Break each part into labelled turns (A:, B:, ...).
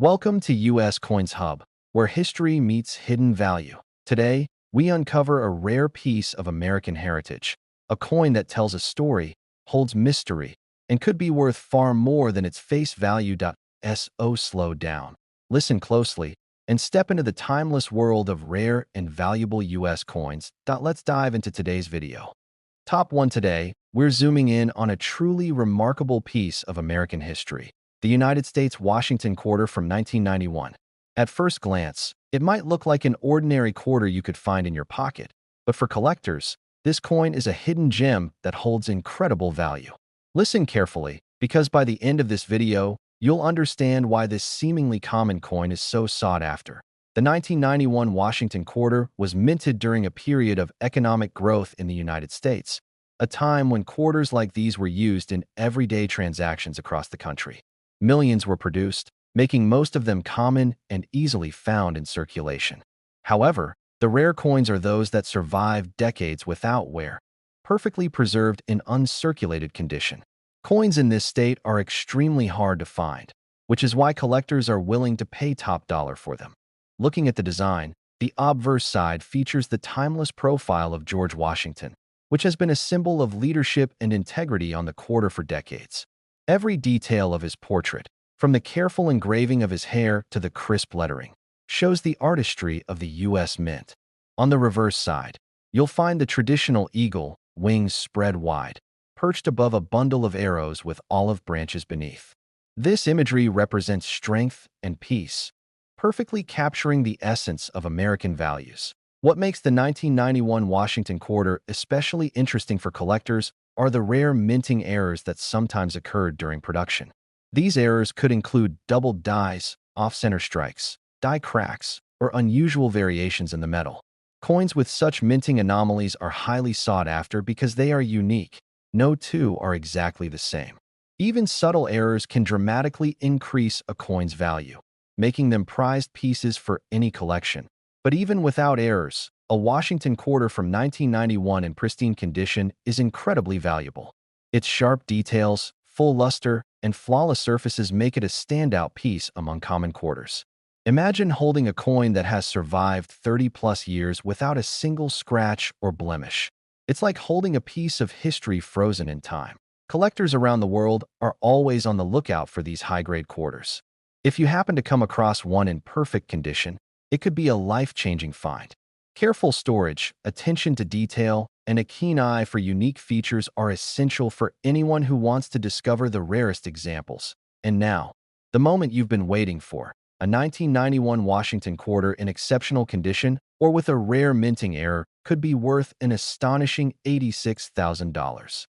A: Welcome to US Coins Hub, where history meets hidden value. Today, we uncover a rare piece of American heritage, a coin that tells a story, holds mystery, and could be worth far more than its face value. So slow down, listen closely, and step into the timeless world of rare and valuable US coins. Let's dive into today's video. Top 1 today, we're zooming in on a truly remarkable piece of American history, the United States Washington quarter from 1991. At first glance, it might look like an ordinary quarter you could find in your pocket, but for collectors, this coin is a hidden gem that holds incredible value. Listen carefully, because by the end of this video, you'll understand why this seemingly common coin is so sought after. The 1991 Washington quarter was minted during a period of economic growth in the United States, a time when quarters like these were used in everyday transactions across the country. Millions were produced, making most of them common and easily found in circulation. However, the rare coins are those that survive decades without wear, perfectly preserved in uncirculated condition. Coins in this state are extremely hard to find, which is why collectors are willing to pay top dollar for them. Looking at the design, the obverse side features the timeless profile of George Washington, which has been a symbol of leadership and integrity on the quarter for decades. Every detail of his portrait, from the careful engraving of his hair to the crisp lettering, shows the artistry of the U.S. Mint. On the reverse side, you'll find the traditional eagle, wings spread wide, perched above a bundle of arrows with olive branches beneath. This imagery represents strength and peace, perfectly capturing the essence of American values. What makes the 1991 Washington quarter especially interesting for collectors are the rare minting errors that sometimes occurred during production. These errors could include doubled dies, off-center strikes, die cracks, or unusual variations in the metal. Coins with such minting anomalies are highly sought after because they are unique. No two are exactly the same. Even subtle errors can dramatically increase a coin's value, making them prized pieces for any collection. But even without errors, a Washington quarter from 1991 in pristine condition is incredibly valuable. Its sharp details, full luster, and flawless surfaces make it a standout piece among common quarters. Imagine holding a coin that has survived 30-plus years without a single scratch or blemish. It's like holding a piece of history frozen in time. Collectors around the world are always on the lookout for these high-grade quarters. If you happen to come across one in perfect condition, it could be a life-changing find. Careful storage, attention to detail, and a keen eye for unique features are essential for anyone who wants to discover the rarest examples. And now, the moment you've been waiting for, a 1991 Washington quarter in exceptional condition or with a rare minting error could be worth an astonishing $86,000.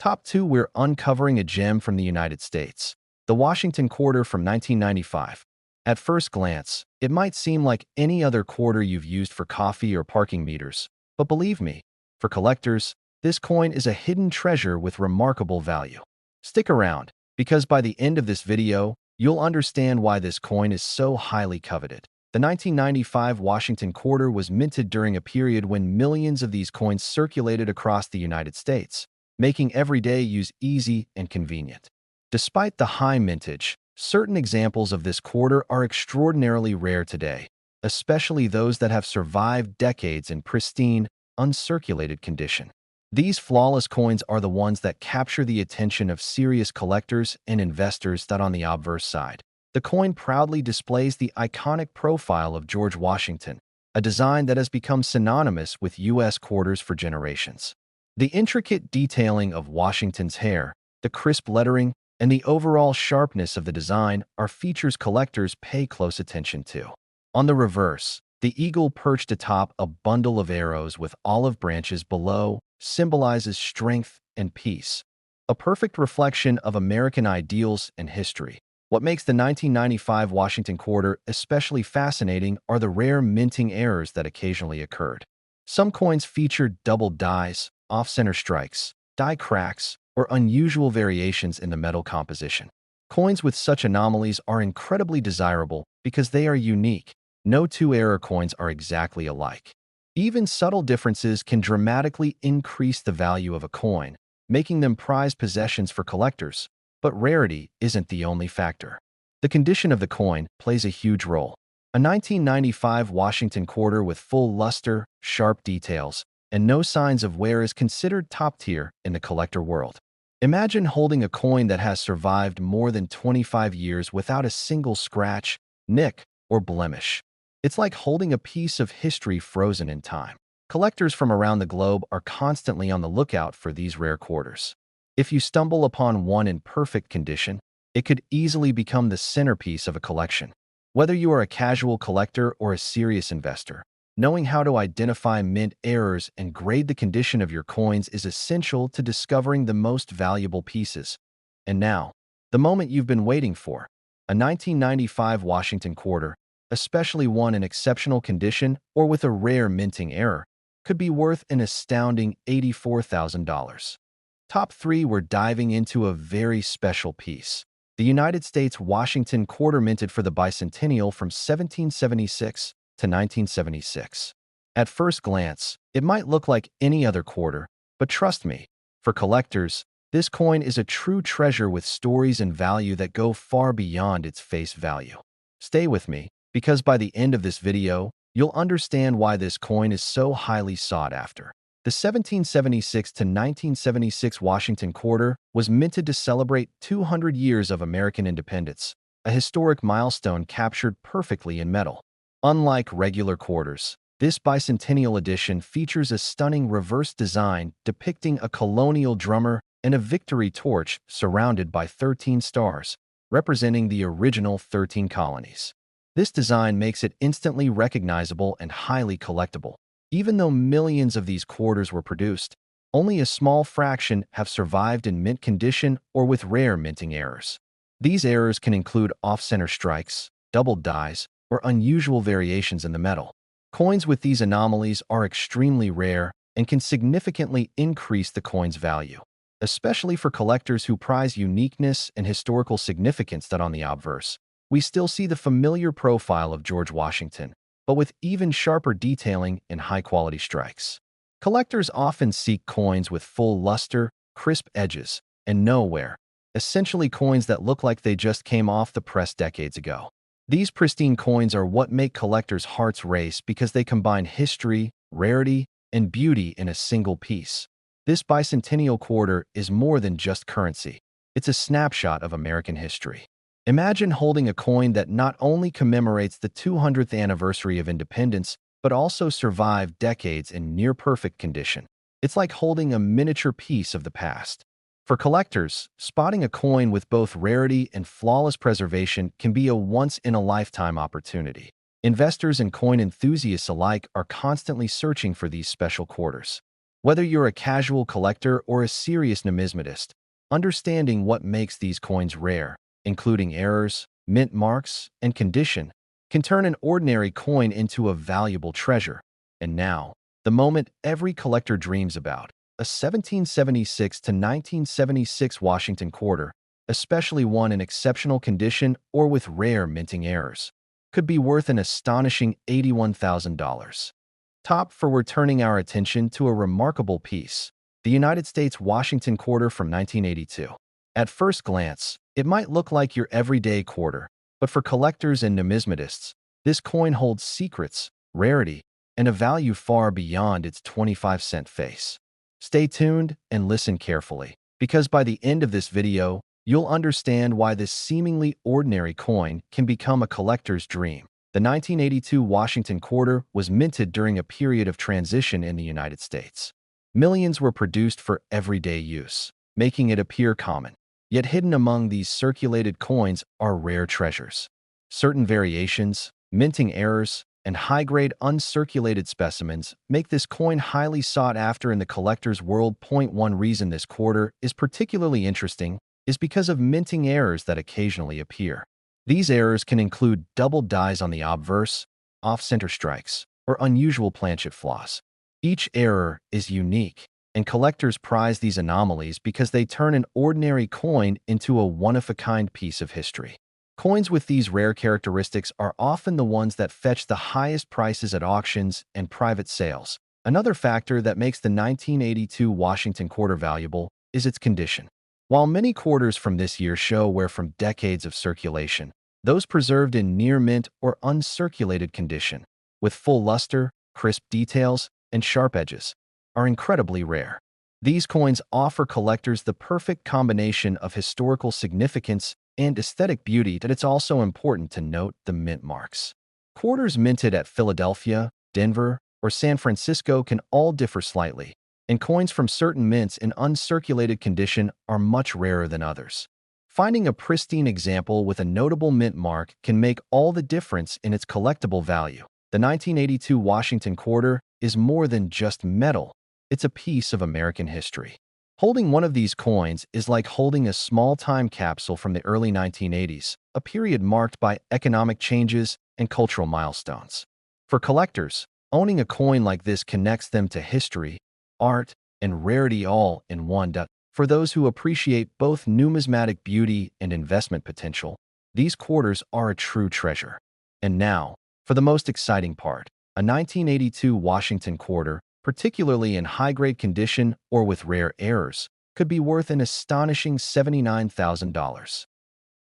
A: Top 2, we're uncovering a gem from the United States, the Washington quarter from 1995. At first glance, it might seem like any other quarter you've used for coffee or parking meters, but believe me, for collectors, this coin is a hidden treasure with remarkable value. Stick around, because by the end of this video, you'll understand why this coin is so highly coveted. The 1995 Washington quarter was minted during a period when millions of these coins circulated across the United States, making everyday use easy and convenient. Despite the high mintage, certain examples of this quarter are extraordinarily rare today, especially those that have survived decades in pristine, uncirculated condition. These flawless coins are the ones that capture the attention of serious collectors and investors. On the obverse side, the coin proudly displays the iconic profile of George Washington, a design that has become synonymous with U.S. quarters for generations. The intricate detailing of Washington's hair, the crisp lettering, and the overall sharpness of the design are features collectors pay close attention to. On the reverse, the eagle perched atop a bundle of arrows with olive branches below symbolizes strength and peace, a perfect reflection of American ideals and history. What makes the 1995 Washington quarter especially fascinating are the rare minting errors that occasionally occurred. Some coins featured doubled dies, off-center strikes, die cracks, or unusual variations in the metal composition. Coins with such anomalies are incredibly desirable because they are unique. No two error coins are exactly alike. Even subtle differences can dramatically increase the value of a coin, making them prized possessions for collectors. But rarity isn't the only factor. The condition of the coin plays a huge role. A 1995 Washington quarter with full luster, sharp details, and no signs of wear is considered top tier in the collector world. Imagine holding a coin that has survived more than 25 years without a single scratch, nick, or blemish. It's like holding a piece of history frozen in time. Collectors from around the globe are constantly on the lookout for these rare quarters. If you stumble upon one in perfect condition, it could easily become the centerpiece of a collection. Whether you are a casual collector or a serious investor, knowing how to identify mint errors and grade the condition of your coins is essential to discovering the most valuable pieces. And now, the moment you've been waiting for, a 1995 Washington quarter, especially one in exceptional condition or with a rare minting error, could be worth an astounding $84,000. Top 3, we're diving into a very special piece. The United States Washington quarter minted for the bicentennial from 1776 to 1976. At first glance, it might look like any other quarter, but trust me, for collectors, this coin is a true treasure with stories and value that go far beyond its face value. Stay with me, because by the end of this video, you'll understand why this coin is so highly sought after. The 1776 to 1976 Washington quarter was minted to celebrate 200 years of American independence, a historic milestone captured perfectly in metal. Unlike regular quarters, this bicentennial edition features a stunning reverse design depicting a colonial drummer and a victory torch surrounded by 13 stars, representing the original 13 colonies. This design makes it instantly recognizable and highly collectible. Even though millions of these quarters were produced, only a small fraction have survived in mint condition or with rare minting errors. These errors can include off-center strikes, doubled dies, or unusual variations in the metal. Coins with these anomalies are extremely rare and can significantly increase the coin's value, especially for collectors who prize uniqueness and historical significance. That on the obverse, we still see the familiar profile of George Washington, but with even sharper detailing and high-quality strikes. Collectors often seek coins with full luster, crisp edges, and no wear, essentially coins that look like they just came off the press decades ago. These pristine coins are what make collectors' hearts race because they combine history, rarity, and beauty in a single piece. This bicentennial quarter is more than just currency. It's a snapshot of American history. Imagine holding a coin that not only commemorates the 200th anniversary of independence, but also survived decades in near-perfect condition. It's like holding a miniature piece of the past. For collectors, spotting a coin with both rarity and flawless preservation can be a once-in-a-lifetime opportunity. Investors and coin enthusiasts alike are constantly searching for these special quarters. Whether you're a casual collector or a serious numismatist, understanding what makes these coins rare, including errors, mint marks, and condition, can turn an ordinary coin into a valuable treasure. And now, the moment every collector dreams about, a 1776 to 1976 Washington quarter, especially one in exceptional condition or with rare minting errors, could be worth an astonishing $81,000. Top 4, we're turning our attention to a remarkable piece, the United States Washington quarter from 1982. At first glance, it might look like your everyday quarter, but for collectors and numismatists, this coin holds secrets, rarity, and a value far beyond its 25-cent face. Stay tuned and listen carefully, because by the end of this video, you'll understand why this seemingly ordinary coin can become a collector's dream. The 1982 Washington quarter was minted during a period of transition in the United States. Millions were produced for everyday use, making it appear common. Yet hidden among these circulated coins are rare treasures. Certain variations, minting errors, and high-grade uncirculated specimens make this coin highly sought after in the collector's world. One reason this quarter is particularly interesting is because of minting errors that occasionally appear. These errors can include double dies on the obverse, off-center strikes, or unusual planchet flaws. Each error is unique, and collectors prize these anomalies because they turn an ordinary coin into a one-of-a-kind piece of history. Coins with these rare characteristics are often the ones that fetch the highest prices at auctions and private sales. Another factor that makes the 1982 Washington quarter valuable is its condition. While many quarters from this year show wear from decades of circulation, Those preserved in near mint or uncirculated condition, with full luster, crisp details, and sharp edges, are incredibly rare. These coins offer collectors the perfect combination of historical significance and aesthetic beauty that it's also important to note the mint marks. Quarters minted at Philadelphia, Denver, or San Francisco can all differ slightly, and coins from certain mints in uncirculated condition are much rarer than others. Finding a pristine example with a notable mint mark can make all the difference in its collectible value. The 1982 Washington Quarter is more than just metal, it's a piece of American history. Holding one of these coins is like holding a small time capsule from the early 1980s, a period marked by economic changes and cultural milestones. For collectors, owning a coin like this connects them to history, art, and rarity all in one. For those who appreciate both numismatic beauty and investment potential, these quarters are a true treasure. And now, for the most exciting part, a 1982 Washington Quarter, particularly in high-grade condition or with rare errors, could be worth an astonishing $79,000.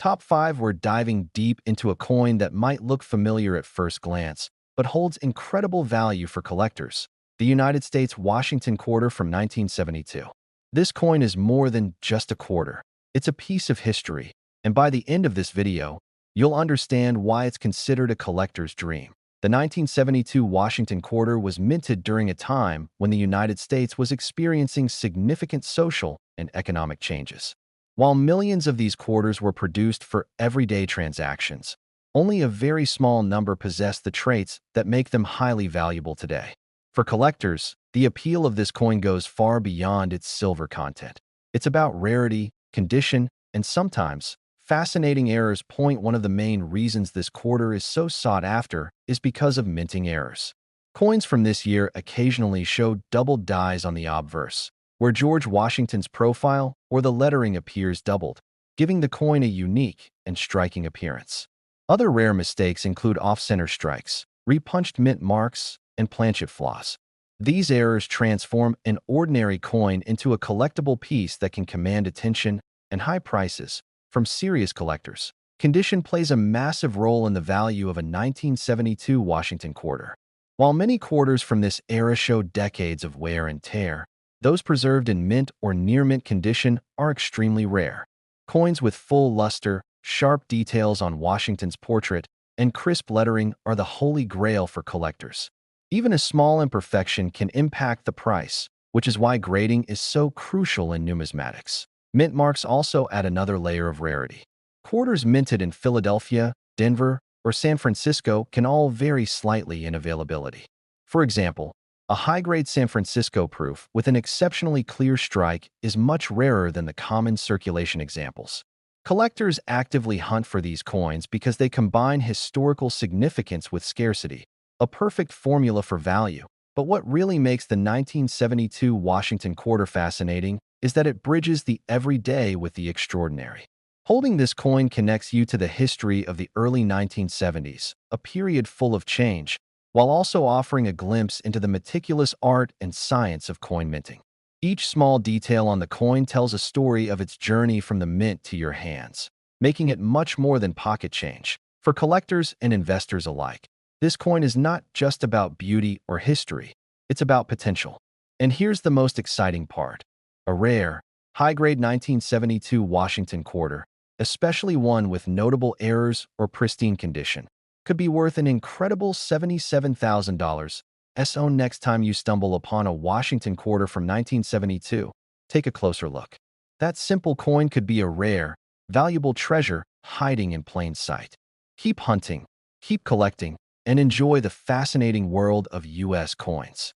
A: Top 5, we're diving deep into a coin that might look familiar at first glance, but holds incredible value for collectors: the United States Washington Quarter from 1972. This coin is more than just a quarter. It's a piece of history, and by the end of this video, you'll understand why it's considered a collector's dream. The 1972 Washington Quarter was minted during a time when the United States was experiencing significant social and economic changes. While millions of these quarters were produced for everyday transactions, only a very small number possessed the traits that make them highly valuable today. For collectors, the appeal of this coin goes far beyond its silver content. It's about rarity, condition, and sometimes fascinating errors. One of the main reasons this quarter is so sought after is because of minting errors. Coins from this year occasionally show doubled dies on the obverse, where George Washington's profile or the lettering appears doubled, giving the coin a unique and striking appearance. Other rare mistakes include off-center strikes, repunched mint marks, and planchet flaws. These errors transform an ordinary coin into a collectible piece that can command attention and high prices from serious collectors. Condition plays a massive role in the value of a 1972 Washington Quarter. While many quarters from this era show decades of wear and tear, those preserved in mint or near-mint condition are extremely rare. Coins with full luster, sharp details on Washington's portrait, and crisp lettering are the holy grail for collectors. Even a small imperfection can impact the price, which is why grading is so crucial in numismatics. Mint marks also add another layer of rarity. Quarters minted in Philadelphia, Denver, or San Francisco can all vary slightly in availability. For example, a high-grade San Francisco proof with an exceptionally clear strike is much rarer than the common circulation examples. Collectors actively hunt for these coins because they combine historical significance with scarcity, a perfect formula for value. But what really makes the 1972 Washington Quarter fascinating is that it bridges the everyday with the extraordinary. Holding this coin connects you to the history of the early 1970s, a period full of change, while also offering a glimpse into the meticulous art and science of coin minting. Each small detail on the coin tells a story of its journey from the mint to your hands, making it much more than pocket change. For collectors and investors alike, this coin is not just about beauty or history, it's about potential. And here's the most exciting part: a rare, high-grade 1972 Washington Quarter, especially one with notable errors or pristine condition, could be worth an incredible $77,000. So next time you stumble upon a Washington Quarter from 1972, take a closer look. That simple coin could be a rare, valuable treasure hiding in plain sight. Keep hunting, keep collecting, and enjoy the fascinating world of U.S. coins.